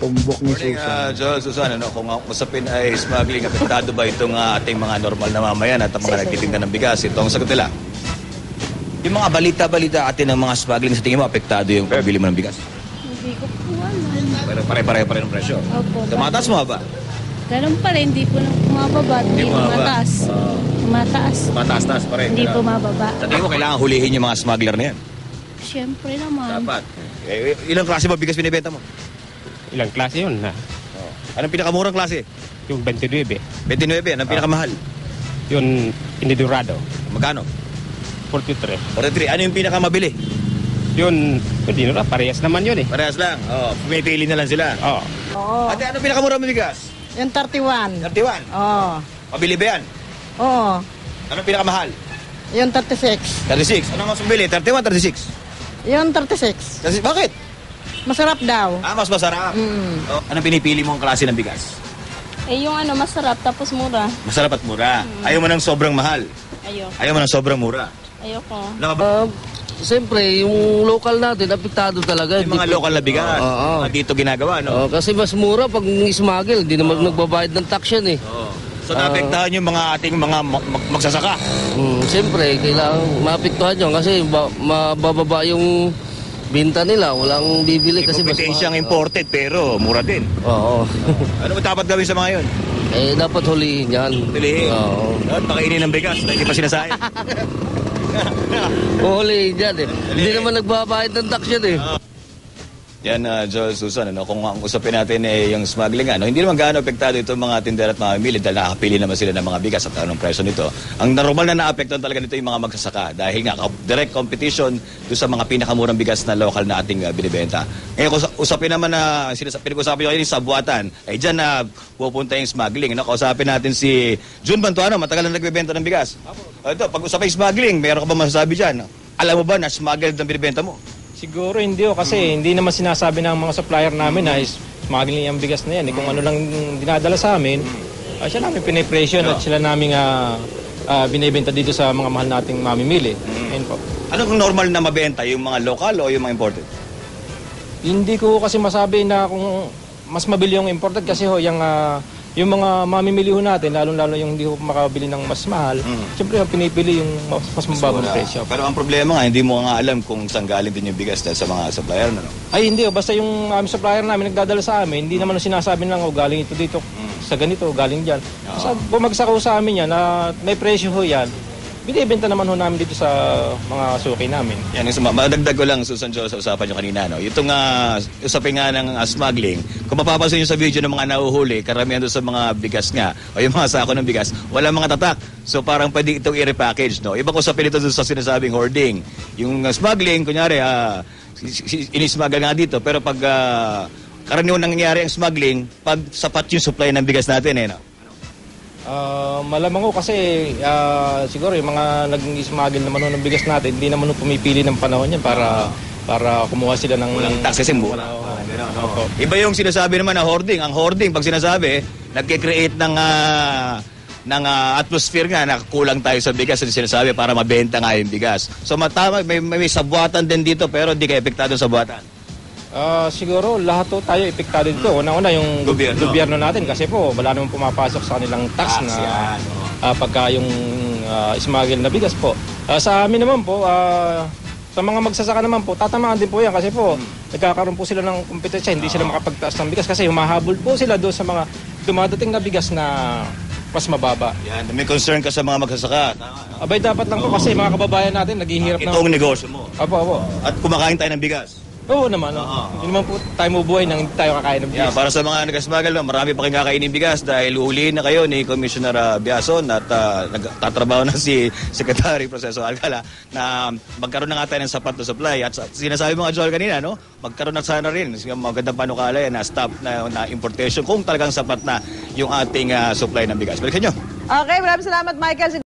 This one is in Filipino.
tumbok ni Morning, Susan. Joel, Susan, kung ang usapin ay smuggling, apektado ba itong ating mga normal na mamayan at ang mga nagtitinda ng bigas? Ito ang sagot nila. Yung mga balita-balita atin ng mga smuggling, sa tingin mo, apektado yung pagbili mo ng bigas? Hindi ko po alam. Pero pare-pareho pa rin ang presyo. Opo. Tumataas mo ba? Ganun pa rin, hindi po bumababa, hindi tumataas. Tumataas pa rin. Hindi po mababa. Sa tingin mo, kailangan hulihin yung mga smuggler na yan? Siyempre naman. Dapat. Ilang klase ba bigas binibenta mo? Ilang klase yun na? Anong pinakamurang klase? Yung 29. 29. Anong pinakamahal? Yung inidurado. Magkano? 43. 43. Ano yung pinakamabili? Yun, hindi na parehas naman yun eh. Parehas lang. Pumipili na lang sila. Oo. Oo. Ate, anong pinakamurang bigas? Yung 31. 31. Oo. Pabili ba yan? Oo. Anong pinakamahal? Yung 36. 36. Anong mas mabili? 31, 36? Yung 36. Kasi, bakit? Masarap daw. Mas masarap. Anong pinipili mong klase ng bigas? Eh yung masarap tapos mura. Masarap at mura. Ayaw mo ng sobrang mahal. Ayaw mo ng sobrang mura. Ayoko. Siyempre, yung local natin, apektado talaga. Yung mga local na bigas, Oo. mga dito ginagawa, no? Kasi mas mura pag smuggle, hindi naman nagbabayad ng tax yan eh. So, naapektahan yung mga ating mga magsasaka. Siyempre, kailangan maapektuhan yun kasi mabababa yung binta nila, walang bibili kasi mas Kompetensya ang imported, pero mura din. Oo. Ano ba dapat gawin sa mga yun? Dapat hulihin yan. Hulihin. Oo. Dapat pakainin ng bigas na hindi pa sinasayang. Hulihin yan eh. Hindi naman nagbabayad ng tax yan eh. Yan, Joel, Susan, kung ang usapin natin yung smuggling, hindi naman gaano apektado itong mga tindera at mga mamimili dahil nakakapili naman sila ng mga bigas at anong presyo nito. Ang normal na naapektuhan talaga nito yung mga magsasaka dahil nga direct competition doon sa mga pinakamurang bigas na local na ating binibenta. Ngayon, kung usapin naman na pinag-usapan nyo sa buwatan, ay dyan na pupunta yung smuggling. Kausapin natin si Jun Bantuano, matagal na nagbibenta ng bigas. Ito, pag usapin yung smuggling, mayroon ka ba masasabi dyan? Alam mo ba na smuggled ang binibenta mo? Siguro hindi kasi hindi naman sinasabi ng mga supplier namin na smuggling yung bigas na yan. Kung ano lang dinadala sa amin, siya namin pinipresyon at sila namin binibenta dito sa mga mahal nating mamimili. Po. Ano kung normal na mabenta, yung mga local o yung mga imported? Hindi ko kasi masabi na kung mas mabili yung imported kasi yung mga mamimili natin, lalo-lalo yung hindi ko makabili ng mas mahal, siyempre pinipili yung mas mababang presyo. Pero ang problema nga, hindi mo nga alam kung saan galing din yung bigas dahil sa mga supplier na. Ay hindi, basta yung supplier namin nagdadala sa amin, hindi naman sinasabi lang, galing ito dito, sa ganito, galing dyan. Basta bumagsak ko sa amin yan, na may presyo yan, binibenta naman namin dito sa mga suki namin. Yan, madagdag ko lang, Susan Joel, sa usapan nyo kanina. Itong usapin nga ng smuggling, kung mapapansin nyo sa video ng mga nahuhuli, karamihan doon sa mga bigas nga, o yung mga sako ng bigas, wala mga tatak. So parang pwede itong i-repackage, no? Ibang usapin ito doon sa sinasabing hoarding. Yung smuggling, kunyari, inismuggle nga dito, pero pag karaniwan nangyayari ang smuggling, pag sapat yung supply ng bigas natin, no? Malamang ko kasi siguro yung mga nag-smuggle naman ng bigas natin, hindi naman pumipili ng panahon yan para kumuha sila ng walang tax kasi mura. Iba yung sinasabi naman na hoarding. Ang hoarding, pag sinasabi, nagkikreate ng atmosphere nga na kulang tayo sa bigas at sinasabi para mabenta nga yung bigas. So matama, may sabuatan din dito pero hindi kayo epektado sa buhatan. Siguro lahat tayo epektado dito. Una-una yung gobyerno natin kasi po wala namang pumapasok sa kanilang tax na pagka yung smuggle na bigas po. Sa amin naman po, sa mga magsasaka naman po, tatamaan din po yan kasi po nagkakaroon po sila ng kompetensya, hindi sila makapagtaas ng bigas kasi humahabol po sila doon sa mga dumadating na bigas na mas mababa. Yan, may concern ka sa mga magsasaka. Abay dapat lang po kasi mga kababayan natin naghihirap na. Ito ang negosyo mo. Opo. At kumakain tayo ng bigas. Oo naman. Hindi naman po tayo mabuhay nang hindi tayo kakain ng bigas. Para sa mga nag-smuggle, marami pa kayong kakainin bigas dahil uhulihin na kayo ni Commissioner Biason at nagtatrabaho na si Secretary Proceso Alcala na magkaroon na nga tayo ng sapat na supply. At sinasabi mo nga, Joel, kanina, no? Magkaroon na sana rin magandang panukala na stop na importation kung talagang sapat na yung ating supply ng bigas. Balikan nyo. Okay, maraming salamat, Michael.